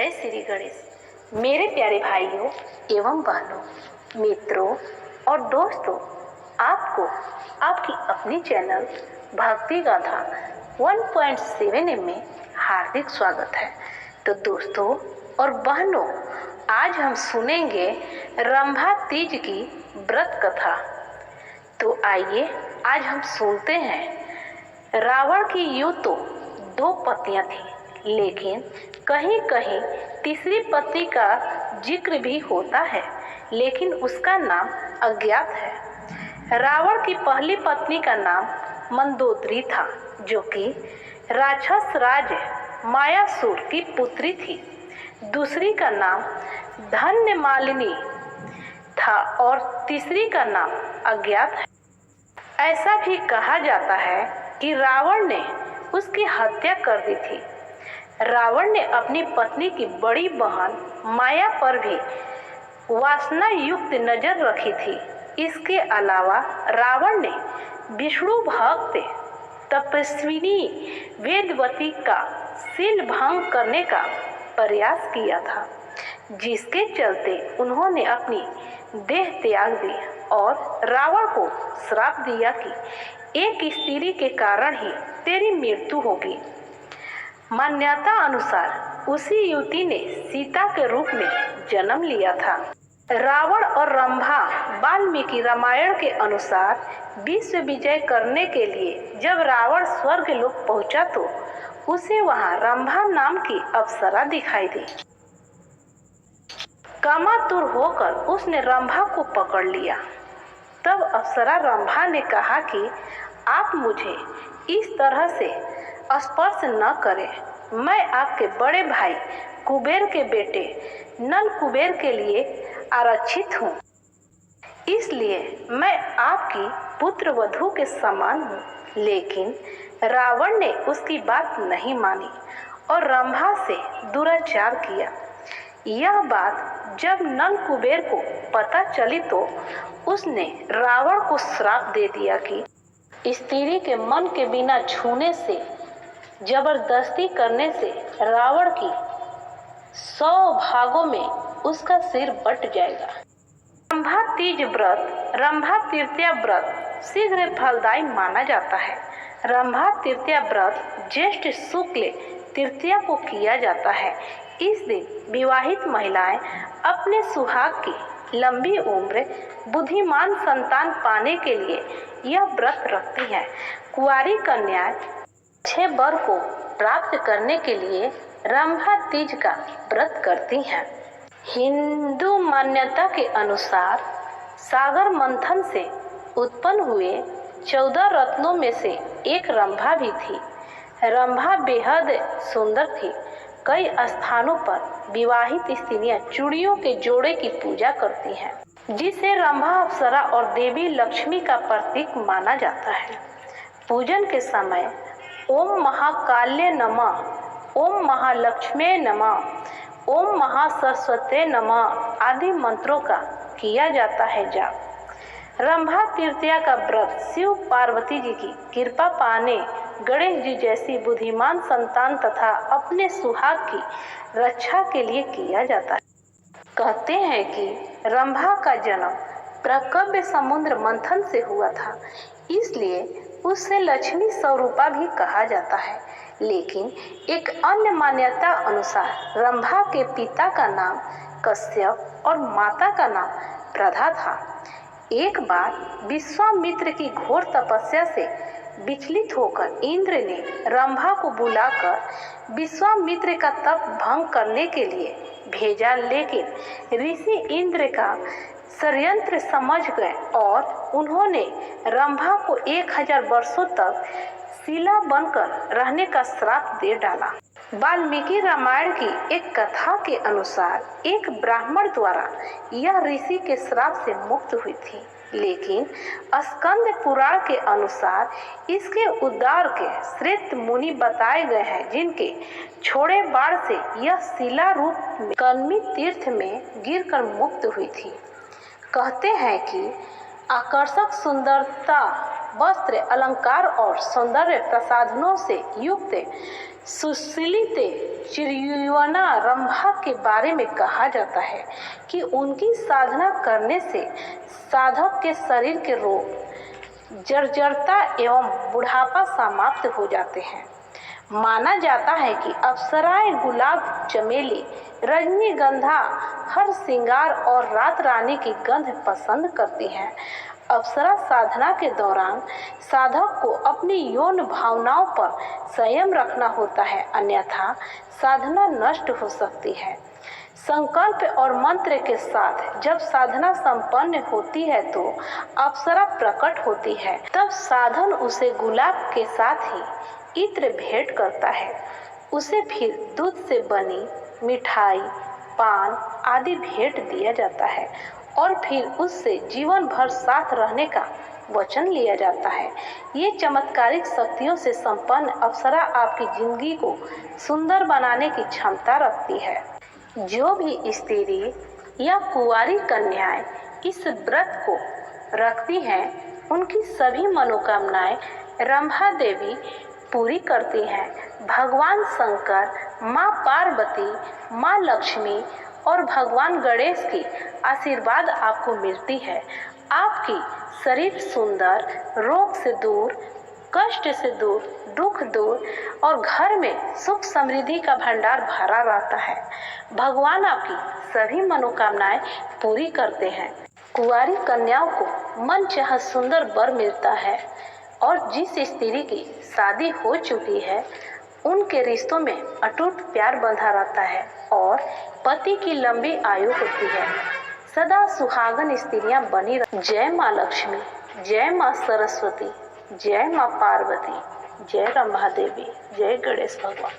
जय श्री गणेश। मेरे प्यारे भाइयों एवं बहनों, मित्रों और दोस्तों, आपको आपकी अपनी चैनल भक्ति गाथा 1.7 में हार्दिक स्वागत है। तो दोस्तों और बहनों, आज हम सुनेंगे रंभा तीज की व्रत कथा। तो आइए आज हम सुनते हैं। रावण की यूं तो 2 पत्नियां थीं, लेकिन कहीं कहीं तीसरी पत्नी का जिक्र भी होता है, लेकिन उसका नाम अज्ञात है। रावण की पहली पत्नी का नाम मंदोदरी था, जो कि राक्षस राज मायासुर की पुत्री थी। दूसरी का नाम धन्यमालिनी था और तीसरी का नाम अज्ञात है। ऐसा भी कहा जाता है कि रावण ने उसकी हत्या कर दी थी। रावण ने अपनी पत्नी की बड़ी बहन माया पर भी वासना युक्त नजर रखी थी। इसके अलावा रावण ने विष्णु भक्त तपस्विनी वेदवती का शील भंग करने का प्रयास किया था, जिसके चलते उन्होंने अपनी देह त्याग दी और रावण को श्राप दिया कि एक स्त्री के कारण ही तेरी मृत्यु होगी। मान्यता अनुसार उसी युवती ने सीता के रूप में जन्म लिया था। रावण और रंभा वाल्मीकि रामायण के अनुसार विश्व विजय करने के लिए जब रावण स्वर्ग लोक पहुंचा तो उसे वहां रंभा नाम की अप्सरा दिखाई दी। कामातुर होकर उसने रंभा को पकड़ लिया। तब अप्सरा रंभा ने कहा कि आप मुझे इस तरह से स्पर्श न करें। मैं आपके बड़े भाई कुबेर के बेटे नल कुबेर के लिए आरक्षित हूँ, इसलिए मैं आपकी पुत्र वधू के समान हूँ। लेकिन रावण ने उसकी बात नहीं मानी और रंभा से दुराचार किया। यह बात जब नल कुबेर को पता चली तो उसने रावण को श्राप दे दिया कि स्त्री के मन के बिना छूने से, जबरदस्ती करने से रावण की 100 भागों में उसका सिर बट जाएगा। रंभा तीज व्रत, रंभा तृतीया व्रत शीघ्र फलदायी माना जाता है। रंभा तृतीया व्रत ज्येष्ठ शुक्ल तृतीया को किया जाता है। इस दिन विवाहित महिलाएं अपने सुहाग की लंबी उम्र, बुद्धिमान संतान पाने के लिए यह व्रत रखती हैं। कुंवारी कन्याएं अच्छे वर को प्राप्त करने के लिए रंभा तीज का व्रत करती हैं। हिंदू मान्यता के अनुसार सागर मंथन से उत्पन्न हुए 14 रत्नों में से एक रंभा भी थी। रंभा बेहद सुंदर थी। कई स्थानों पर विवाहित स्त्रियां चूड़ियों के जोड़े की पूजा करती हैं, जिसे रंभा अप्सरा और देवी लक्ष्मी का प्रतीक माना जाता है। पूजन के समय ओम महाकाल्य नमः, ओम महालक्ष्मी नमः, ओम महासरस्वती नमः आदि मंत्रों का किया जाता है जाप। रंभा तृतीया का व्रत शिव पार्वती जी की कृपा पाने, गणेश जी जैसी बुद्धिमान संतान तथा अपने सुहाग की रक्षा के लिए किया जाता है। कहते हैं कि रंभा का जन्म प्रकव्य समुद्र मंथन से हुआ था, इसलिए उसे लक्ष्मी स्वरूपा भी कहा जाता है। लेकिन एक अन्य मान्यता अनुसार रंभा के पिता का नाम कश्यप और माता का नाम प्रधा था। एक बार विश्वामित्र की घोर तपस्या से विचलित होकर इंद्र ने रंभा को बुलाकर विश्वामित्र का तप भंग करने के लिए भेजा, लेकिन ऋषि इंद्र का षड्यंत्र समझ गए और उन्होंने रंभा को 1000 वर्षों तक शिला बनकर रहने का श्राप दे डाला। वाल्मीकि रामायण की एक कथा के अनुसार एक ब्राह्मण द्वारा यह ऋषि के श्राप से मुक्त हुई थी, लेकिन स्कंद पुराण के अनुसार इसके उद्धार के श्रेष्ठ मुनि बताए गए हैं, जिनके छोड़े बाण से यह शिला रूप में कन्मी तीर्थ में गिरकर मुक्त हुई थी। कहते हैं कि आकर्षक सुंदरता, वस्त्र, अलंकार और सौंदर्य प्रसाधनों से युक्त सुशीलिते चिरयुवना रंभा के बारे में कहा जाता है कि उनकी साधना करने से साधक के शरीर के रोग, जर्जरता एवं बुढ़ापा समाप्त हो जाते हैं। माना जाता है कि अप्सराएं गुलाब, चमेली, रजनीगंधा, हर श्रृंगार और रात रानी की गंध पसंद करती हैं। अप्सरा साधना के दौरान साधक को अपनी यौन भावनाओं पर संयम रखना होता है, अन्यथा साधना नष्ट हो सकती है। संकल्प और मंत्र के साथ जब साधना संपन्न होती है तो अप्सरा प्रकट होती है। तब साधन उसे गुलाब के साथ ही इत्र भेंट करता है। उसे फिर दूध से बनी मिठाई, पान आदि भेंट दिया जाता है और फिर उससे जीवन भर साथ रहने का वचन लिया जाता है। ये चमत्कारिक शक्तियों से संपन्न अप्सरा आपकी जिंदगी को सुंदर बनाने की क्षमता रखती है। जो भी स्त्री या कुंवारी कन्याएं इस व्रत को रखती हैं, उनकी सभी मनोकामनाएं रंभा देवी पूरी करती हैं। भगवान शंकर, माँ पार्वती, माँ लक्ष्मी और भगवान गणेश की आशीर्वाद आपको मिलती है। आपकी शरीर सुंदर, रोग से दूर, कष्ट से दूर, दुख दूर और घर में सुख समृद्धि का भंडार भरा रहता है। भगवान आपकी सभी मनोकामनाएं पूरी करते हैं। कुंवारी कन्याओं को मनचाहा सुंदर वर मिलता है और जिस स्त्री की शादी हो चुकी है उनके रिश्तों में अटूट प्यार बंधा रहता है और पति की लंबी आयु होती है। सदा सुहागन स्त्रियां बनी रह। जय माँ लक्ष्मी, जय माँ सरस्वती, जय माँ पार्वती, जय रंभा देवी, जय गणेश भगवान।